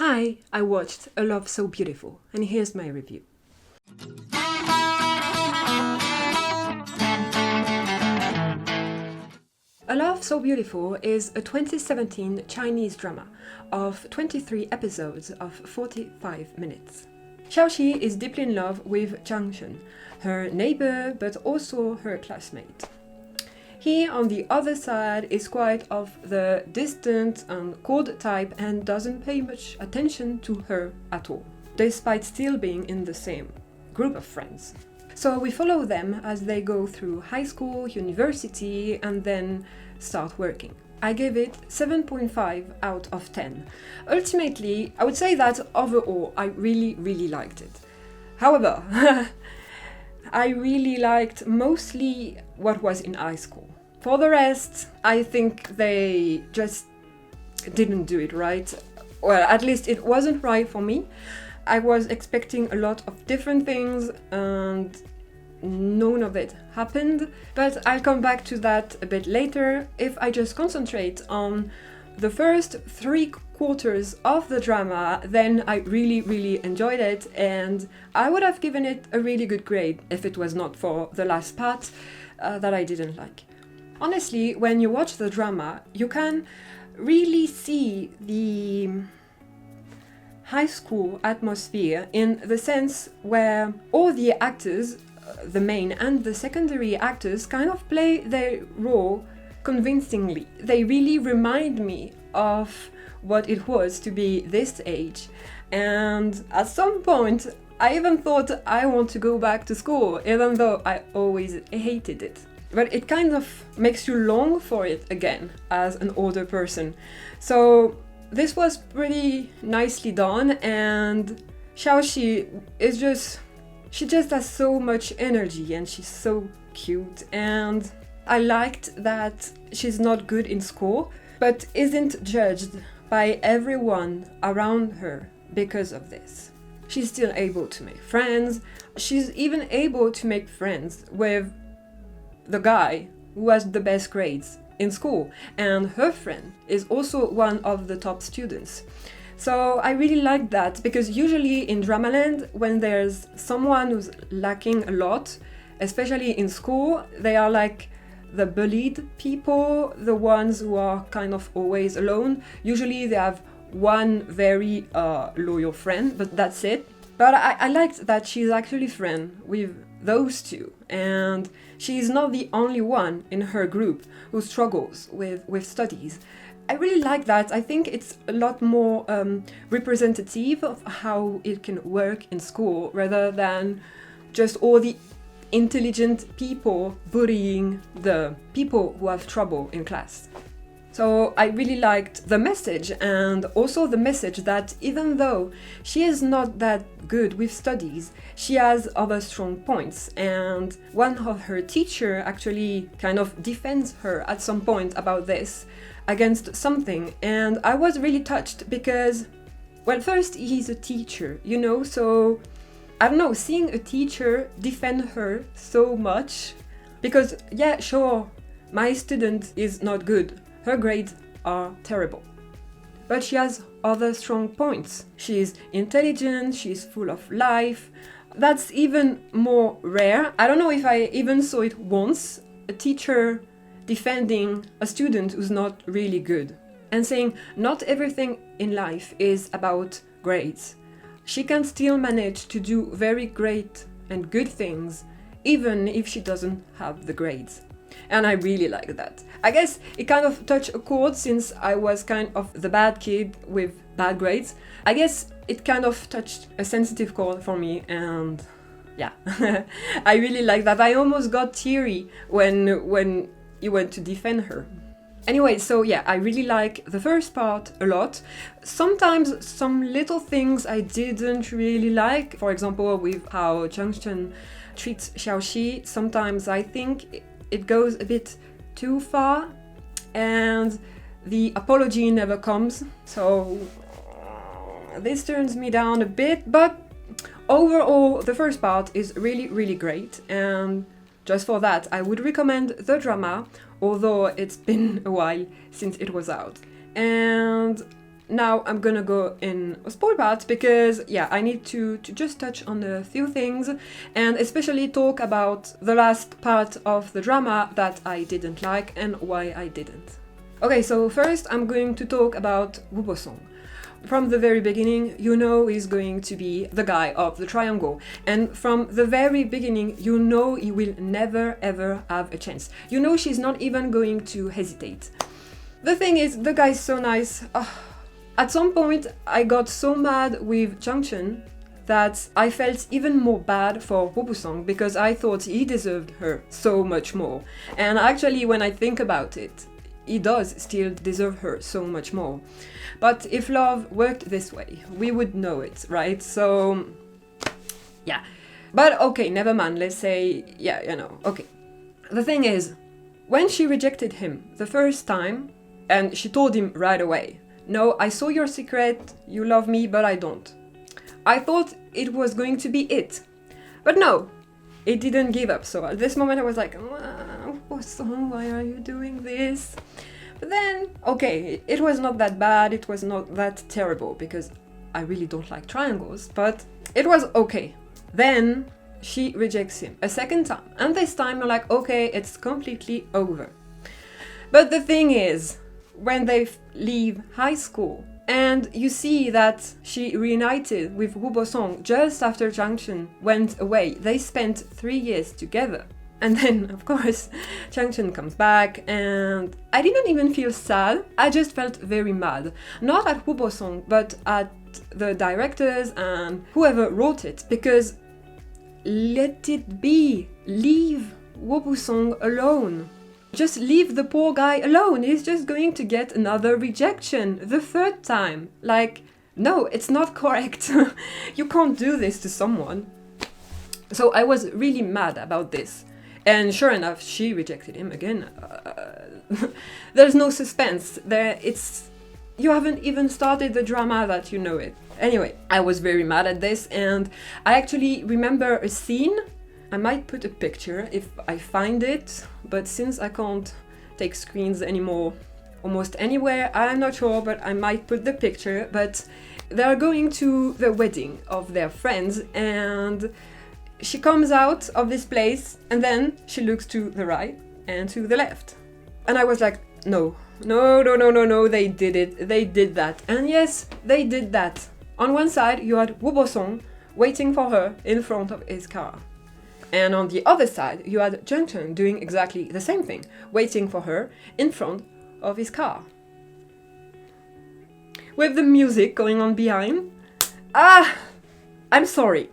Hi, I watched A Love So Beautiful, and here's my review. A Love So Beautiful is a 2017 Chinese drama of 23 episodes of 45 minutes. Xiaoxi is deeply in love with Shen, her neighbor but also her classmate. He, on the other side, is quite of the distant and cold type and doesn't pay much attention to her at all, despite still being in the same group of friends. So we follow them as they go through high school, university, and then start working. I gave it 7.5 out of 10. Ultimately, I would say that overall I really liked it. However, I really liked mostly what was in high school. For the rest, I think they just didn't do it right. Well, at least it wasn't right for me. I was expecting a lot of different things and none of it happened. But I'll come back to that a bit later. If I just concentrate on the first 3/4 of the drama, then I really enjoyed it, and I would have given it a really good grade if it was not for the last part that I didn't like. Honestly, when you watch the drama, you can really see the high school atmosphere in the sense where all the actors, the main and the secondary actors, kind of play their role convincingly. They really remind me of what it was to be this age. And at some point, I even thought I want to go back to school, even though I always hated it. But it kind of makes you long for it again as an older person. So this was pretty nicely done, and Xiaoxi is she just has so much energy and she's so cute, and I liked that she's not good in school but isn't judged by everyone around her because of this. She's still able to make friends. She's even able to make friends with the guy who has the best grades in school, and her friend is also one of the top students. So I really like that, because usually in Dramaland, when there's someone who's lacking a lot, especially in school, they are like the bullied people, the ones who are kind of always alone. Usually they have one very loyal friend, but that's it. But I liked that she's actually friends with those two, and she's not the only one in her group who struggles with studies. I really like that. I think it's a lot more representative of how it can work in school, rather than just all the intelligent people bullying the people who have trouble in class. So I really liked the message, and also the message that even though she is not that good with studies, she has other strong points, and one of her teacher actually kind of defends her at some point about this against something, and I was really touched because, well, first, he's a teacher, so I don't know, seeing a teacher defend her so much, because yeah, sure, my student is not good. Her grades are terrible. But she has other strong points. She's intelligent, she's full of life. That's even more rare. I don't know if I even saw it once, a teacher defending a student who's not really good and saying not everything in life is about grades. She can still manage to do very great and good things even if she doesn't have the grades. And I really like that. I guess it kind of touched a chord, since I was kind of the bad kid with bad grades. I guess it kind of touched a sensitive chord for me, and yeah, I really like that. I almost got teary when you went to defend her. Anyway, so yeah, I really like the first part a lot. Sometimes some little things I didn't really like. For example, with how Shen treats Xiaoxi, sometimes I think it goes a bit too far, and the apology never comes, so this turns me down a bit. But overall, the first part is really great, and just for that I would recommend the drama, although it's been a while since it was out. And now I'm gonna go in a spoil part because, yeah, I need to just touch on a few things and especially talk about the last part of the drama that I didn't like and why I didn't. Okay, so first I'm going to talk about Wu Bo-song. From the very beginning, you know he's going to be the guy of the triangle. And from the very beginning, you know he will never ever have a chance. You know she's not even going to hesitate. The thing is, the guy's so nice. At some point, I got so mad with Changchun that I felt even more bad for Wu Bo-song because I thought he deserved her so much more. And actually, when I think about it, he does still deserve her so much more. But if love worked this way, we would know it, right? So, yeah. But okay, never mind, let's say, yeah, you know, okay. The thing is, when she rejected him the first time, and she told him right away, no, I saw your secret, you love me, but I don't. I thought it was going to be it. But no, it didn't give up. So at this moment I was like, why are you doing this? But then, okay, it was not that bad, it was not that terrible, because I really don't like triangles, but it was okay. Then she rejects him a second time, and this time I'm like, okay, it's completely over. But the thing is, when they leave high school, and you see that she reunited with Wu Bo-song just after Changchun went away, they spent 3 years together. And then, of course, Changchun comes back, and I didn't even feel sad, I just felt very mad. Not at Wu Bo-song, but at the directors and whoever wrote it, because let it be. Leave Wu Bo-song alone. Just leave the poor guy alone, he's just going to get another rejection, the third time. Like, no, it's not correct. You can't do this to someone. So I was really mad about this. And sure enough, she rejected him again. There's no suspense. You haven't even started the drama that you know it. Anyway, I was very mad at this, and I actually remember a scene. I might put a picture if I find it, but since I can't take screens anymore almost anywhere, I'm not sure, but I might put the picture. But they're going to the wedding of their friends, and she comes out of this place, and then she looks to the right and to the left. And I was like, no, they did it, they did that. And yes, they did that. On one side, you had Wu Bo-song waiting for her in front of his car. And on the other side, you had Changchun doing exactly the same thing, waiting for her in front of his car. With the music going on behind. I'm sorry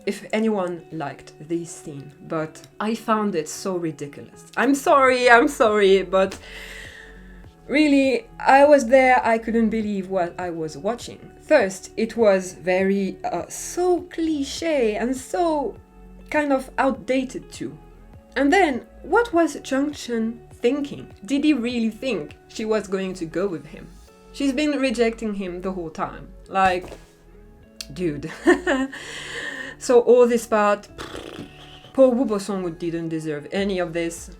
if anyone liked this scene, but I found it so ridiculous. I'm sorry, but really, I was there, I couldn't believe what I was watching. First, it was very, so cliché and so kind of outdated too. And then, what was Changchun thinking? Did he really think she was going to go with him? She's been rejecting him the whole time. Like, dude. So all this part, poor Wu Bo-song didn't deserve any of this.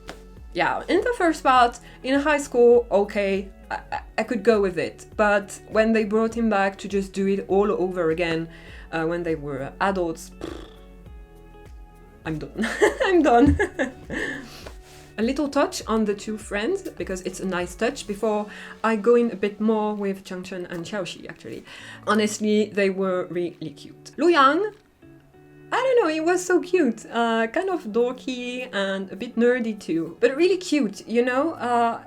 Yeah, in the first part, in high school, okay, I could go with it. But when they brought him back to just do it all over again, when they were adults, I'm done. I'm done. A little touch on the two friends, because it's a nice touch, before I go in a bit more with Changchun and Xiaoxi, actually. Honestly, they were really cute. Lu Yang, I don't know, he was so cute. Kind of dorky and a bit nerdy too, but really cute, you know?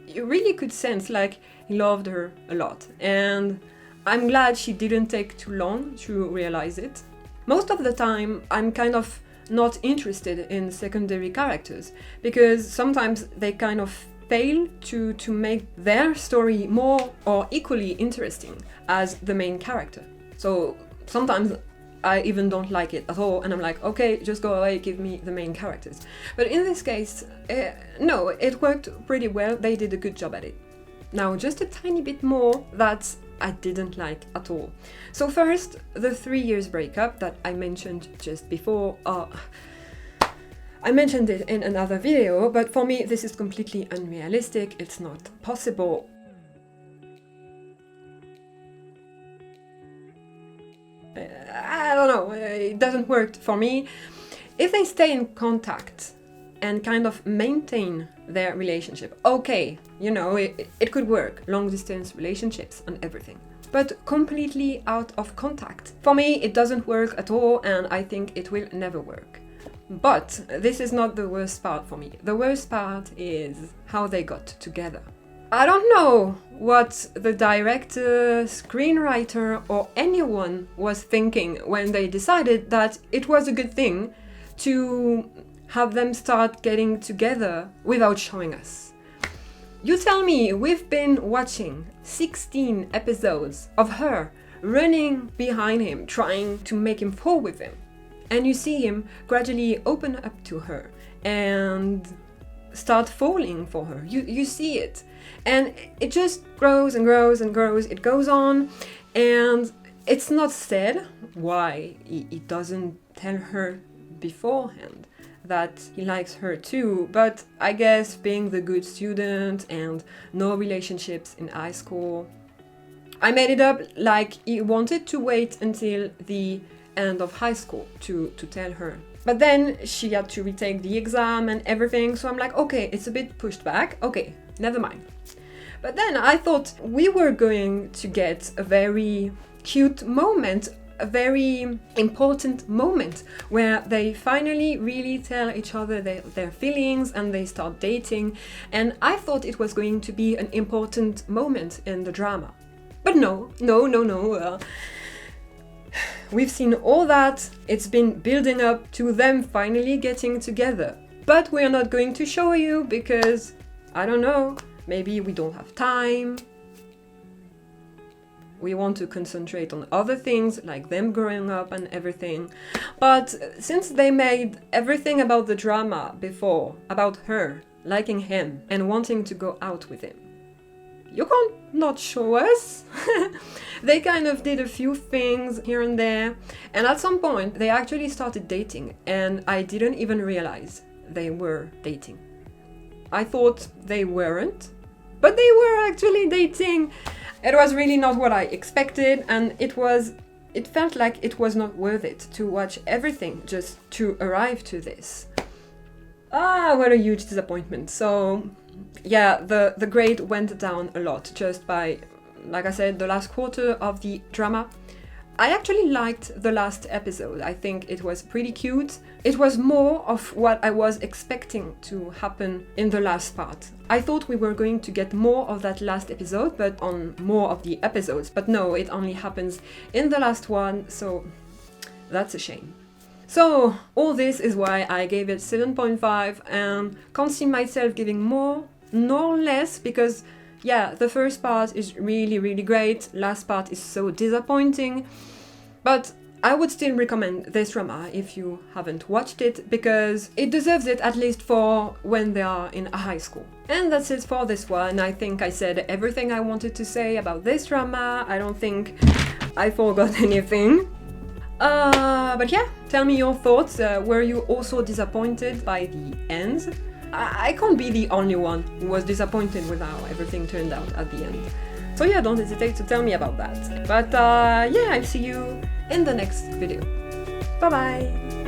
You really could sense, like, he loved her a lot. And I'm glad she didn't take too long to realize it. Most of the time, I'm kind of not interested in secondary characters, because sometimes they kind of fail to make their story more or equally interesting as the main character. So sometimes I even don't like it at all, and I'm like, okay, just go away, give me the main characters. But in this case, no, it worked pretty well, they did a good job at it. Now, just a tiny bit more that I didn't like at all. So first, the 3 years breakup that I mentioned just before. I mentioned it in another video, but for me this is completely unrealistic, it's not possible. I don't know, it doesn't work for me. If they stay in contact and kind of maintain their relationship, okay, you know, it could work, long distance relationships and everything. But completely out of contact, for me it doesn't work at all, and I think it will never work. But this is not the worst part for me. The worst part is how they got together. I don't know what the director, screenwriter, or anyone was thinking when they decided that it was a good thing to have them start getting together without showing us. You tell me, we've been watching 16 episodes of her running behind him, trying to make him fall with him. And you see him gradually open up to her and start falling for her. You see it. And it just grows and grows and grows. It goes on, and it's not said why he doesn't tell her beforehand that he likes her too, but I guess being the good student and no relationships in high school, I made it up like he wanted to wait until the end of high school to tell her. But then she had to retake the exam and everything, so I'm like, okay, it's a bit pushed back, okay, never mind. But then I thought we were going to get a very cute moment, a very important moment where they finally really tell each other their feelings and they start dating, and I thought it was going to be an important moment in the drama. But no. We've seen all that, it's been building up to them finally getting together. But we're not going to show you because, I don't know, maybe we don't have time. We want to concentrate on other things like them growing up and everything. But since they made everything about the drama before, about her liking him and wanting to go out with him, you can't not show us. They kind of did a few things here and there, and at some point they actually started dating, and I didn't even realize they were dating. I thought they weren't, but they were actually dating. It was really not what I expected, and it felt like it was not worth it to watch everything just to arrive to this. What a huge disappointment. So yeah, the grade went down a lot just by, like I said, the last quarter of the drama. I actually liked the last episode. I think it was pretty cute. It was more of what I was expecting to happen in the last part. I thought we were going to get more of that last episode, but on more of the episodes. But no, it only happens in the last one, so that's a shame. So all this is why I gave it 7.5 and can't see myself giving more nor less, because yeah, the first part is really, really great, last part is so disappointing, but I would still recommend this drama if you haven't watched it, because it deserves it at least for when they are in high school. And that's it for this one. I think I said everything I wanted to say about this drama. I don't think I forgot anything. But yeah, tell me your thoughts. Were you also disappointed by the end? I can't be the only one who was disappointed with how everything turned out at the end. So yeah, don't hesitate to tell me about that. But yeah, I'll see you in the next video. Bye bye!